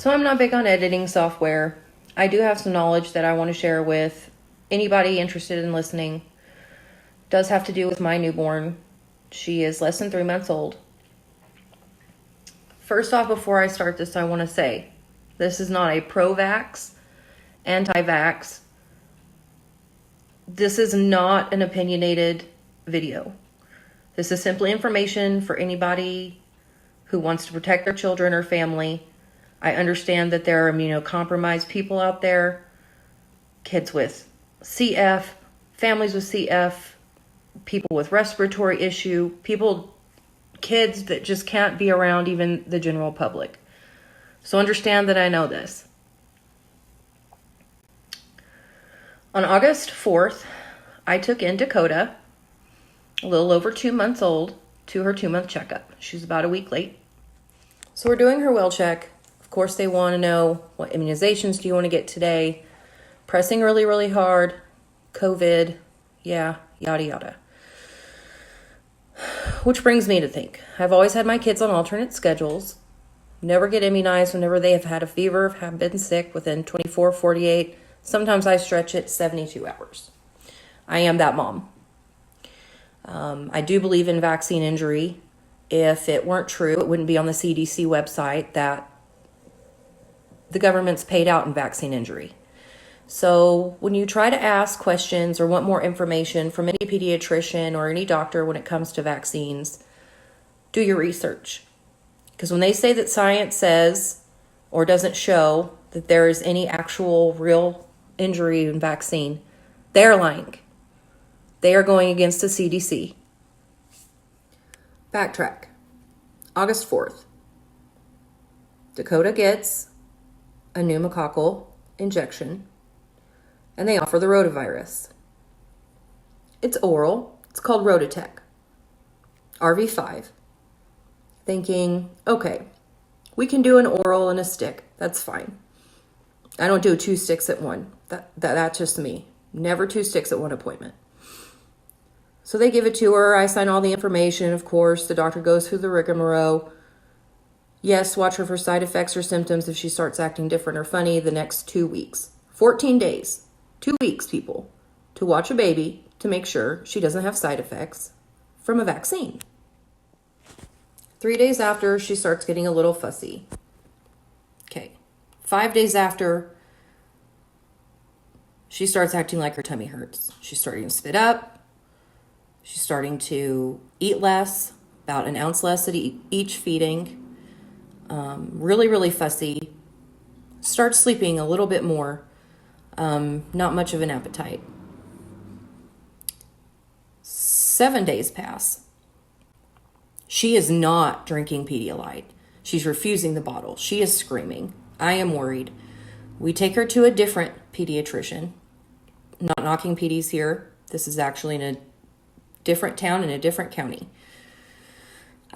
So I'm not big on editing software. I do have some knowledge that I want to share with anybody interested in listening. It does have to do with my newborn. She is less than 3 months old. First off, before I start this, I want to say this is not a pro-vax, anti-vax. This is not an opinionated video. This is simply information for anybody who wants to protect their children or family. I understand that there are immunocompromised people out there, kids with CF, families with CF, people with respiratory issue, kids that just can't be around even the general public. So understand that I know this. On August 4th, I took in Dakota, a little over 2 months old, to her 2-month checkup. She's about a week late. So we're doing her well check. Of course, they want to know, what immunizations do you want to get today? Pressing really, really hard. COVID. Yeah, yada, yada. Which brings me to think, I've always had my kids on alternate schedules. Never get immunized whenever they have had a fever, have been sick within 24, 48. Sometimes I stretch it 72 hours. I am that mom. I do believe in vaccine injury. If it weren't true, it wouldn't be on the CDC website that the government's paid out in vaccine injury. So when you try to ask questions or want more information from any pediatrician or any doctor when it comes to vaccines, do your research. Because when they say that science says or doesn't show that there is any actual real injury in vaccine, they're lying. They are going against the CDC. Backtrack. August 4th. Dakota gets a pneumococcal injection, and they offer the rotavirus. It's oral. It's called Rota RV5. Thinking, okay, we can do an oral and a stick. That's fine. I don't do 2 sticks at one. That's just me. Never 2 sticks at one appointment. So they give it to her. I sign all the information, of course. The doctor goes through the rigmarole. Yes, watch her for side effects or symptoms if she starts acting different or funny the next 2 weeks. 14 days. 2 weeks, people, to watch a baby to make sure she doesn't have side effects from a vaccine. 3 days after, she starts getting a little fussy. Okay. 5 days after, she starts acting like her tummy hurts. She's starting to spit up. She's starting to eat less, about an ounce less at each feeding. Really, really fussy. Starts sleeping a little bit more. Not much of an appetite. 7 days pass. She is not drinking Pedialyte. She's refusing the bottle. She is screaming. I am worried. We take her to a different pediatrician. Not knocking peds here. This is actually in a different town in a different county.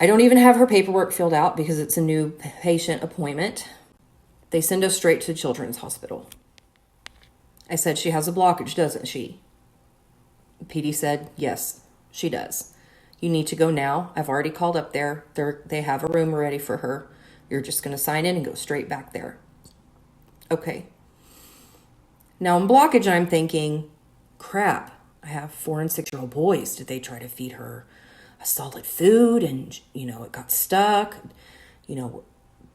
I don't even have her paperwork filled out because it's a new patient appointment. They send us straight to Children's Hospital. I said, she has a blockage, doesn't she? PD said, yes, she does. You need to go now. I've already called up there. They have a room ready for her. You're just going to sign in and go straight back there. Okay. Now in blockage, I'm thinking, crap, I have 4 and 6-year-old boys. Did they try to feed her a solid food and, it got stuck?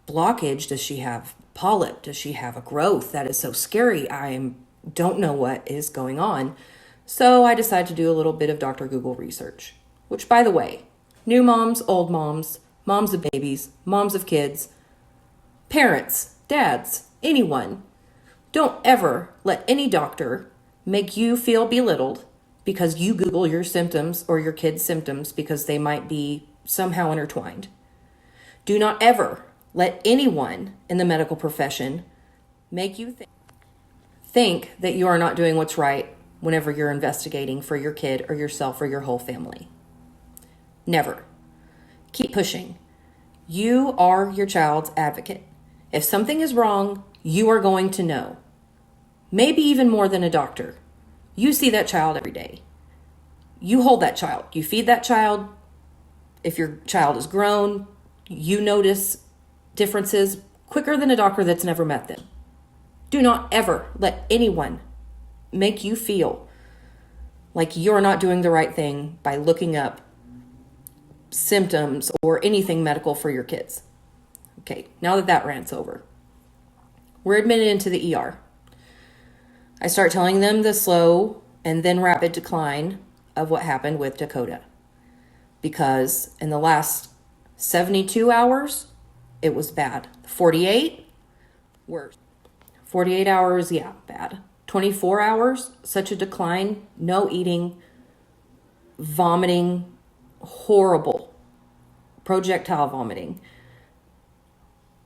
Blockage, does she have polyp? Does she have a growth? That is so scary. I don't know what is going on. So I decided to do a little bit of Dr. Google research, which, by the way, new moms, old moms, moms of babies, moms of kids, parents, dads, anyone, don't ever let any doctor make you feel belittled because you Google your symptoms or your kid's symptoms because they might be somehow intertwined. Do not ever let anyone in the medical profession make you think that you are not doing what's right whenever you're investigating for your kid or yourself or your whole family. Never. Keep pushing. You are your child's advocate. If something is wrong, you are going to know. Maybe even more than a doctor. You see that child every day. You hold that child. You feed that child. If your child is grown, you notice differences quicker than a doctor that's never met them. Do not ever let anyone make you feel like you're not doing the right thing by looking up symptoms or anything medical for your kids. Okay, now that rant's over, we're admitted into the ER. I start telling them the slow and then rapid decline of what happened with Dakota. Because in the last 72 hours, it was bad. 48, worse. 48 hours, yeah, bad. 24 hours, such a decline, no eating, vomiting, horrible, projectile vomiting,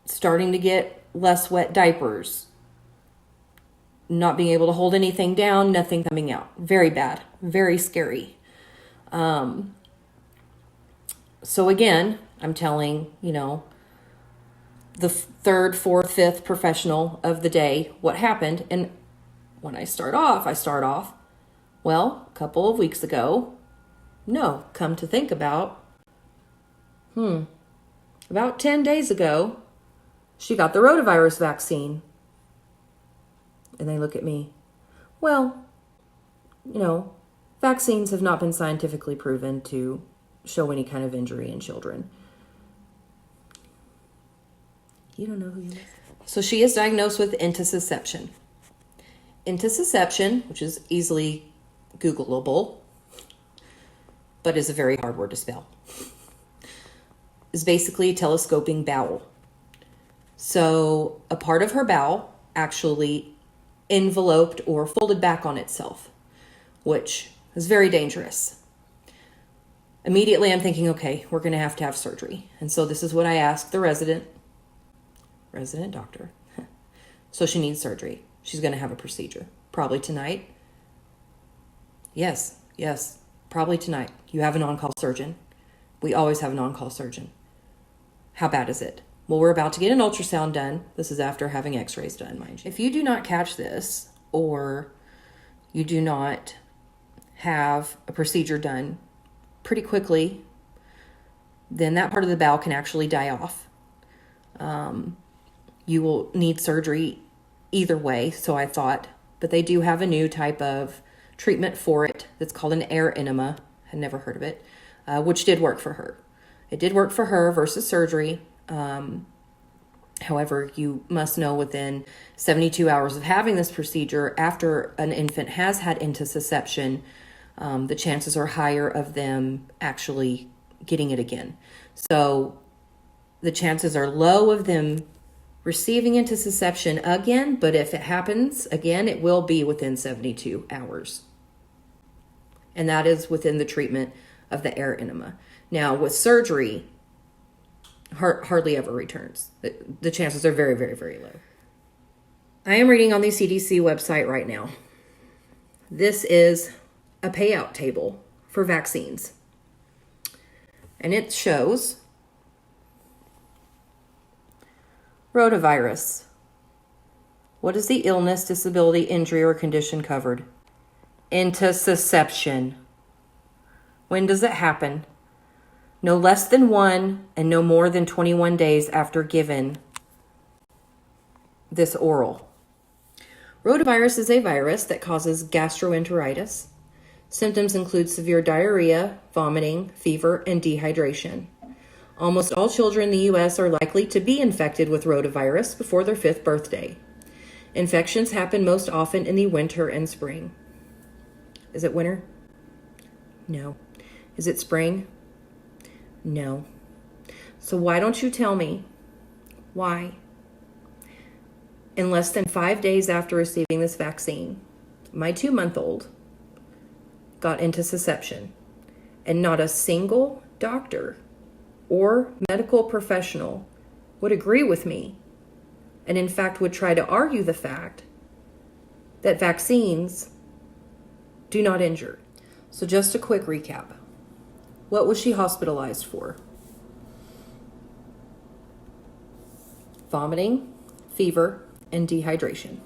starting to get less wet diapers, not being able to hold anything down, nothing coming out. Very bad, very scary. So again, I'm telling, the third, fourth, fifth professional of the day what happened. And when I start off, well, a couple of weeks ago, no, come to think about, about 10 days ago, she got the rotavirus vaccine. And they look at me, well, vaccines have not been scientifically proven to show any kind of injury in children. You don't know who you are. So she is diagnosed with intussusception. Intussusception, which is easily Googleable, but is a very hard word to spell, is basically telescoping bowel. So a part of her bowel actually enveloped or folded back on itself, which is very dangerous. Immediately I'm thinking, okay, we're going to have surgery. And so this is what I asked the resident doctor. So she needs surgery. She's going to have a procedure. Probably tonight. Yes, probably tonight. You have an on-call surgeon. We always have an on-call surgeon. How bad is it? Well, we're about to get an ultrasound done. This is after having x-rays done, mind you. If you do not catch this, or you do not have a procedure done pretty quickly, then that part of the bowel can actually die off. You will need surgery either way, so I thought. But they do have a new type of treatment for it that's called an air enema. Had never heard of it, which did work for her. It did work for her versus surgery. However, you must know within 72 hours of having this procedure, after an infant has had intussusception, the chances are higher of them actually getting it again. So the chances are low of them receiving intussusception again, but if it happens again, it will be within 72 hours. And that is within the treatment of the air enema. Now, with surgery, hardly ever returns. The chances are very, very, very low. I am reading on the CDC website right now. This is a payout table for vaccines. And it shows rotavirus. What is the illness, disability, injury, or condition covered? Intussusception. When does it happen? No less than 1 and no more than 21 days after given this oral. Rotavirus is a virus that causes gastroenteritis. Symptoms include severe diarrhea, vomiting, fever, and dehydration. Almost all children in the U.S. are likely to be infected with rotavirus before their 5th birthday. Infections happen most often in the winter and spring. Is it winter? No. Is it spring? No. So why don't you tell me why? In less than 5 days after receiving this vaccine, my 2-month-old got intussusception, and not a single doctor or medical professional would agree with me, and in fact would try to argue the fact that vaccines do not injure. So just a quick recap. What was she hospitalized for? Vomiting, fever, and dehydration.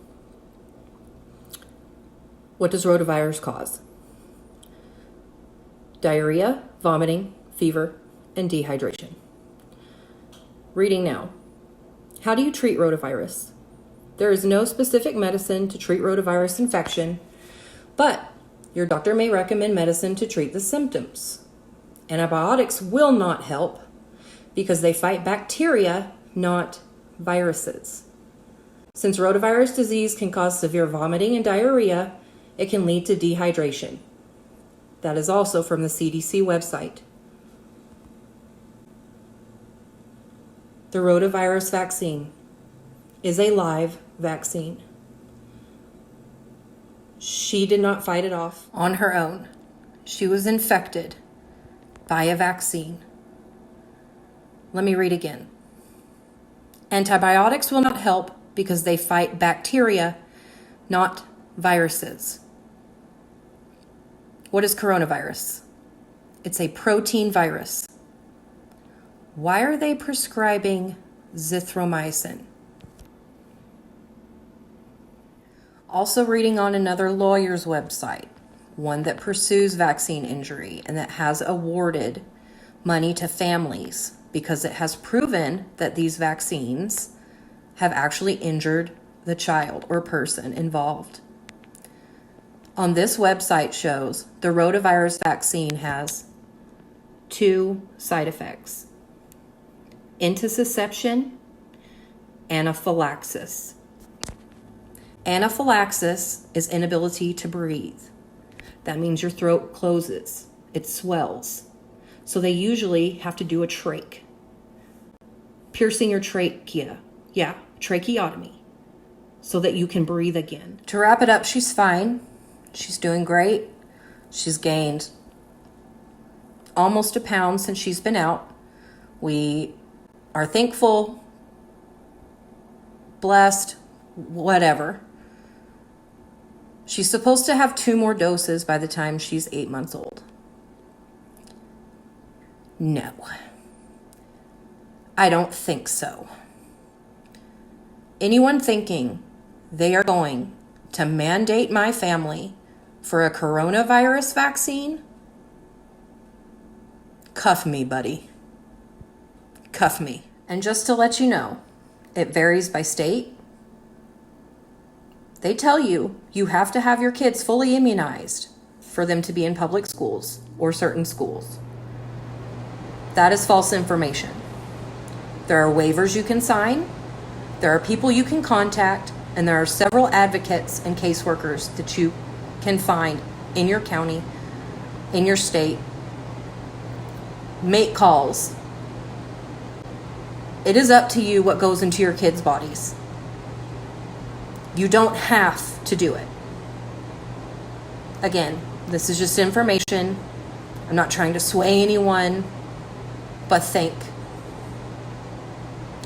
What does rotavirus cause? Diarrhea, vomiting, fever, and dehydration. Reading now. How do you treat rotavirus? There is no specific medicine to treat rotavirus infection, but your doctor may recommend medicine to treat the symptoms. Antibiotics will not help because they fight bacteria, not viruses. Since rotavirus disease can cause severe vomiting and diarrhea, it can lead to dehydration. That is also from the CDC website. The rotavirus vaccine is a live vaccine. She did not fight it off on her own. She was infected by a vaccine. Let me read again. Antibiotics will not help because they fight bacteria, not viruses. What is coronavirus? It's a protein virus. Why are they prescribing zithromycin? Also reading on another lawyer's website, one that pursues vaccine injury and that has awarded money to families because it has proven that these vaccines have actually injured the child or person involved. On this website shows the rotavirus vaccine has 2 side effects: intussusception, anaphylaxis. Anaphylaxis is inability to breathe. That means your throat closes, it swells. So they usually have to do a trach, piercing your trachea. Yeah, tracheotomy, so that you can breathe again. To wrap it up, she's fine. She's doing great. She's gained almost a pound since she's been out. We are thankful, blessed, whatever. She's supposed to have 2 more doses by the time she's 8 months old. No, I don't think so. Anyone thinking they are going to mandate my family for a coronavirus vaccine, cuff me, buddy. Cuff me. And just to let you know, it varies by state. They tell you you have to have your kids fully immunized for them to be in public schools or certain schools. That is false information. There are waivers you can sign, there are people you can contact, and there are several advocates and caseworkers that you can find in your county, in your state. Make calls. It is up to you what goes into your kids' bodies. You don't have to do it. Again, this is just information. I'm not trying to sway anyone, but think.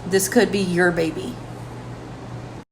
This could be your baby.